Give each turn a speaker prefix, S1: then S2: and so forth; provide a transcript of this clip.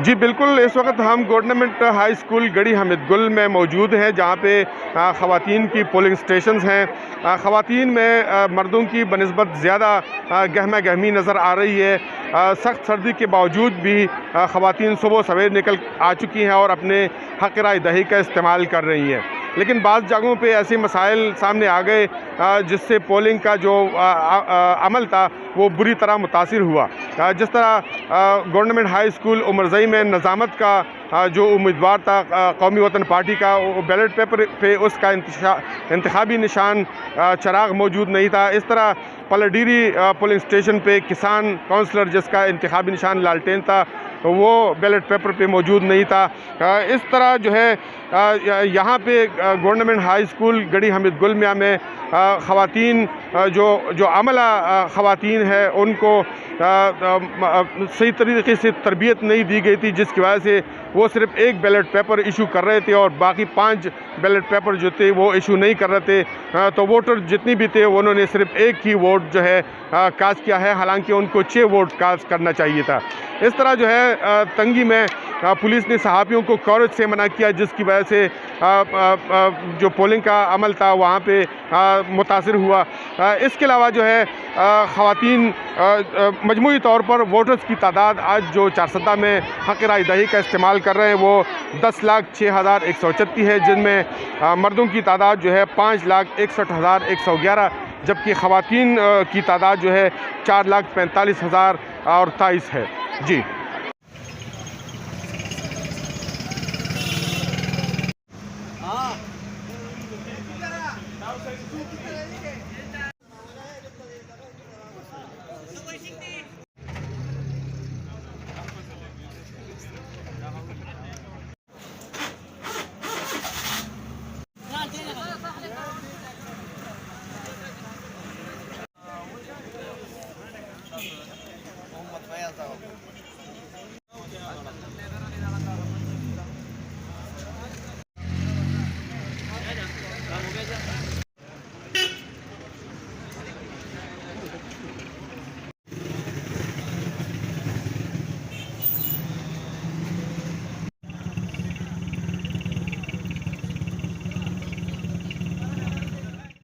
S1: جی بالکل، اس وقت ہم گورنمنٹ ہائی اسکول گڑھی حامد گل میں موجود ہیں، جہاں پہ خواتین کی پولنگ سٹیشنز ہیں۔ خواتین میں مردوں کی بنسبت زیادہ گہما گہمی نظر آ رہی ہے۔ سخت سردی کے باوجود بھی خواتین صبح سویر نکل آ چکی ہیں اور اپنے حق رائے دہی کا استعمال کر رہی ہیں، لیکن بعض جگہوں پہ ایسے مسائل سامنے آ گئے جس سے پولنگ کا جو عمل تھا وہ بری طرح متاثر ہوا۔ جس طرح گورنمنٹ ہائی اسکول عمرزئی میں نظامت کا جو امیدوار تھا قومی وطن پارٹی کا، بیلٹ پیپر پہ اس کا انتخابی نشان چراغ موجود نہیں تھا۔ اس طرح پلڈیری پولنگ سٹیشن پہ کسان کونسلر جس کا انتخابی نشان لالٹین تھا وہ بیلٹ پیپر پہ موجود نہیں تھا۔ اس طرح جو ہے یہاں پہ گورنمنٹ ہائی اسکول گڑھی حامد گل میں خواتین جو عملہ خواتین ہے ان کو صحیح طریقے سے تربیت نہیں دی گئی تھی، جس کی وجہ سے وہ صرف ایک بیلٹ پیپر ایشو کر رہے تھے اور باقی 5 بیلٹ پیپر جو تھے وہ ایشو نہیں کر رہے تھے۔ تو ووٹر جتنی بھی تھے انہوں نے صرف ایک ہی ووٹ جو ہے کاسٹ کیا ہے، حالانکہ ان کو 6 ووٹ کاسٹ کرنا چاہیے تھا۔ اس طرح جو ہے تنگی میں پولیس نے صحافیوں کو کوریج سے منع کیا، جس کی وجہ سے جو پولنگ کا عمل تھا وہاں پہ متاثر ہوا۔ اس کے علاوہ جو ہے خواتین مجموعی طور پر ووٹرز کی تعداد آج جو چارسدہ میں حق رائے دہی کا استعمال کر رہے ہیں وہ 10,06,136 ہے، جن میں مردوں کی تعداد جو ہے 5,61,111، جبکہ خواتین کی تعداد جو ہے 4,45,023 ہے۔ جی